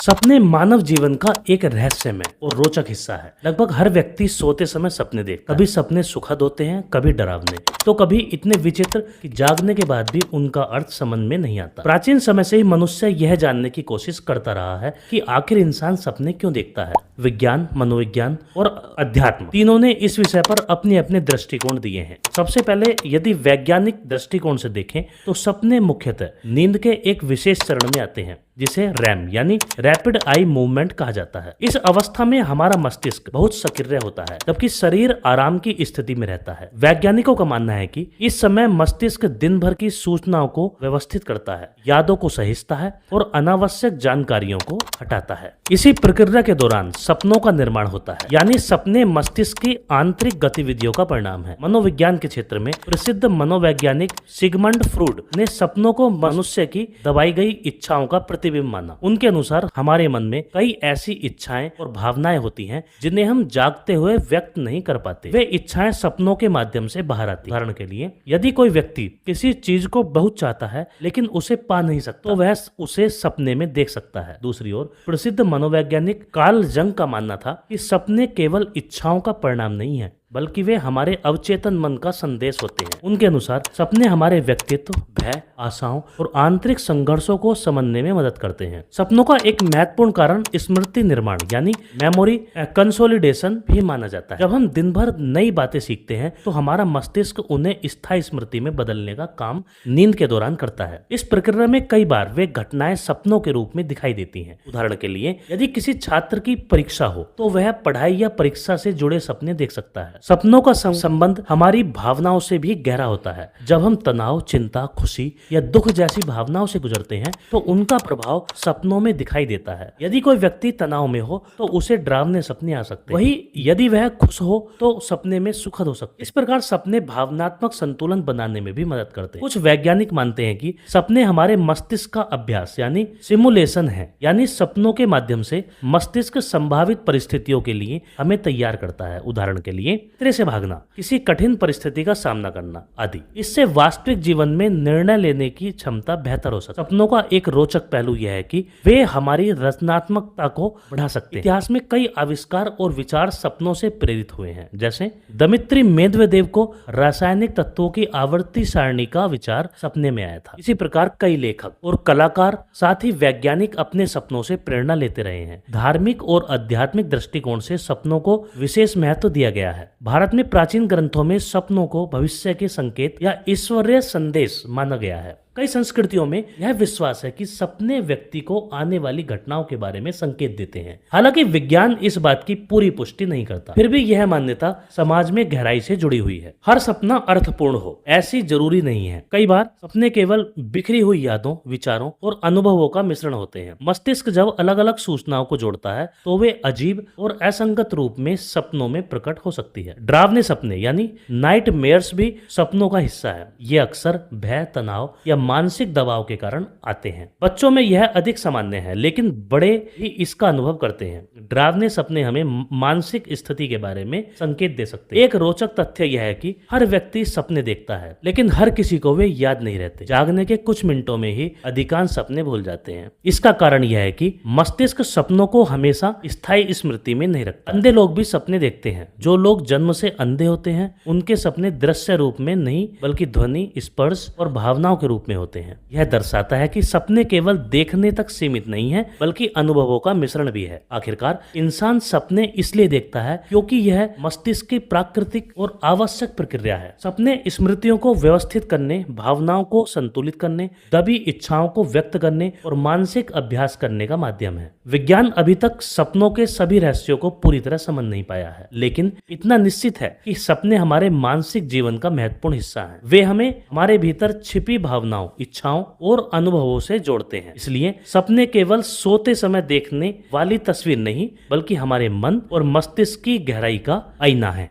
सपने मानव जीवन का एक रहस्यमय और रोचक हिस्सा है। लगभग हर व्यक्ति सोते समय सपने देखता है। कभी सपने सुखद होते हैं, कभी डरावने, तो कभी इतने विचित्र कि जागने के बाद भी उनका अर्थ समझ में नहीं आता। प्राचीन समय से ही मनुष्य यह जानने की कोशिश करता रहा है कि आखिर इंसान सपने क्यों देखता है। विज्ञान, मनोविज्ञान और अध्यात्म तीनों ने इस विषय पर अपने अपने दृष्टिकोण दिए हैं। सबसे पहले यदि वैज्ञानिक दृष्टिकोण से देखें तो सपने मुख्यतः नींद के एक विशेष चरण में आते हैं जिसे रैम यानी रैपिड आई मूवमेंट कहा जाता है। इस अवस्था में हमारा मस्तिष्क बहुत सक्रिय होता है जबकि शरीर आराम की स्थिति में रहता है। वैज्ञानिकों का मानना है कि इस समय मस्तिष्क दिन भर की सूचनाओं को व्यवस्थित करता है, यादों को सहेजता है और अनावश्यक जानकारियों को हटाता है। इसी प्रक्रिया के दौरान सपनों का निर्माण होता है, यानी सपने मस्तिष्क की आंतरिक गतिविधियों का परिणाम है। मनोविज्ञान के क्षेत्र में प्रसिद्ध मनोवैज्ञानिक सिगमंड फ्रूड ने सपनों को मनुष्य की दबाई गई इच्छाओं का प्रतिबिंब माना। उनके अनुसार हमारे मन में कई ऐसी इच्छाएं और भावनाएं होती हैं जिन्हें हम जागते हुए व्यक्त नहीं कर पाते। वे इच्छाएं सपनों के माध्यम से बाहर आती। उदाहरण के लिए, यदि कोई व्यक्ति किसी चीज को बहुत चाहता है लेकिन उसे पा नहीं सकता, तो वह उसे सपने में देख सकता है। दूसरी ओर प्रसिद्ध मनोवैज्ञानिक कार्ल जंग का मानना था कि सपने केवल इच्छाओं का परिणाम नहीं है बल्कि वे हमारे अवचेतन मन का संदेश होते हैं। उनके अनुसार सपने हमारे व्यक्तित्व, भय, आशाओं और आंतरिक संघर्षों को समझने में मदद करते हैं। सपनों का एक महत्वपूर्ण कारण स्मृति निर्माण यानी मेमोरी कंसोलिडेशन भी माना जाता है। जब हम दिन भर नई बातें सीखते हैं तो हमारा मस्तिष्क उन्हें स्थायी स्मृति में बदलने का काम नींद के दौरान करता है। इस प्रक्रिया में कई बार वे घटनाएं सपनों के रूप में दिखाई देती हैं। उदाहरण के लिए, यदि किसी छात्र की परीक्षा हो तो वह पढ़ाई या परीक्षा से जुड़े सपने देख सकता है। सपनों का संबंध हमारी भावनाओं से भी गहरा होता है। जब हम तनाव, चिंता, खुशी या दुख जैसी भावनाओं से गुजरते हैं तो उनका प्रभाव सपनों में दिखाई देता है। यदि कोई व्यक्ति तनाव में हो तो उसे डरावने सपने आ सकते हैं। वहीं यदि वह खुश हो तो सपने में सुखद हो सकते हैं। इस प्रकार सपने भावनात्मक संतुलन बनाने में भी मदद करते हैं। कुछ वैज्ञानिक मानते हैं कि सपने हमारे मस्तिष्क का अभ्यास यानी सिमुलेशन है, यानी सपनों के माध्यम से मस्तिष्क संभावित परिस्थितियों के लिए हमें तैयार करता है। उदाहरण के लिए, खतरे से भागना, किसी कठिन परिस्थिति का सामना करना आदि। इससे वास्तविक जीवन में निर्णय लेने की क्षमता बेहतर हो सकती है। सपनों का एक रोचक पहलू यह है कि वे हमारी रचनात्मकता को बढ़ा सकते हैं। इतिहास में कई आविष्कार और विचार सपनों से प्रेरित हुए हैं। जैसे दमित्री मेदवेदेव को रासायनिक तत्वों की आवर्ती सारणी का विचार सपने में आया था। इसी प्रकार कई लेखक और कलाकार, साथ ही वैज्ञानिक अपने सपनों से प्रेरणा लेते रहे हैं। धार्मिक और आध्यात्मिक दृष्टिकोण से सपनों को विशेष महत्व दिया गया है। भारत में प्राचीन ग्रंथों में सपनों को भविष्य के संकेत या ईश्वरीय संदेश माना गया है। कई संस्कृतियों में यह विश्वास है कि सपने व्यक्ति को आने वाली घटनाओं के बारे में संकेत देते हैं। हालांकि विज्ञान इस बात की पूरी पुष्टि नहीं करता, फिर भी यह मान्यता समाज में गहराई से जुड़ी हुई है। हर सपना अर्थपूर्ण हो ऐसी जरूरी नहीं है। कई बार सपने केवल बिखरी हुई यादों, विचारों और अनुभवों का मिश्रण होते हैं। मस्तिष्क जब अलग अलग सूचनाओं को जोड़ता है तो वे अजीब और असंगत रूप में सपनों में प्रकट हो सकती है। डरावने सपने यानी नाइट मेयर्स भी सपनों का हिस्सा है। ये अक्सर भय, तनाव या मानसिक दबाव के कारण आते हैं। बच्चों में यह अधिक सामान्य है लेकिन बड़े भी इसका अनुभव करते हैं। डरावने सपने हमें मानसिक स्थिति के बारे में संकेत दे सकते हैं। एक रोचक तथ्य यह है कि हर व्यक्ति सपने देखता है लेकिन हर किसी को वे याद नहीं रहते। जागने के कुछ मिनटों में ही अधिकांश सपने भूल जाते हैं। इसका कारण यह है कि मस्तिष्क सपनों को हमेशा स्थायी स्मृति में नहीं रखता। अंधे लोग भी सपने देखते हैं। जो लोग जन्म से अंधे होते हैं उनके सपने दृश्य रूप में नहीं बल्कि ध्वनि, स्पर्श और भावनाओं के रूप में होते हैं। यह दर्शाता है कि सपने केवल देखने तक सीमित नहीं है बल्कि अनुभवों का मिश्रण भी है। आखिरकार इंसान सपने इसलिए देखता है क्योंकि यह मस्तिष्क की प्राकृतिक और आवश्यक प्रक्रिया है। सपने स्मृतियों को व्यवस्थित करने, भावनाओं को संतुलित करने, दबी इच्छाओं को व्यक्त करने और मानसिक अभ्यास करने का माध्यम है। विज्ञान अभी तक सपनों के सभी रहस्यों को पूरी तरह समझ नहीं पाया है, लेकिन इतना निश्चित है कि सपने हमारे मानसिक जीवन का महत्वपूर्ण हिस्सा हैं। वे हमें हमारे भीतर छिपी भावनाओं, इच्छाओं और अनुभवों से जोड़ते हैं। इसलिए सपने केवल सोते समय देखने वाली तस्वीर नहीं बल्कि हमारे मन और मस्तिष्क की गहराई का आईना है।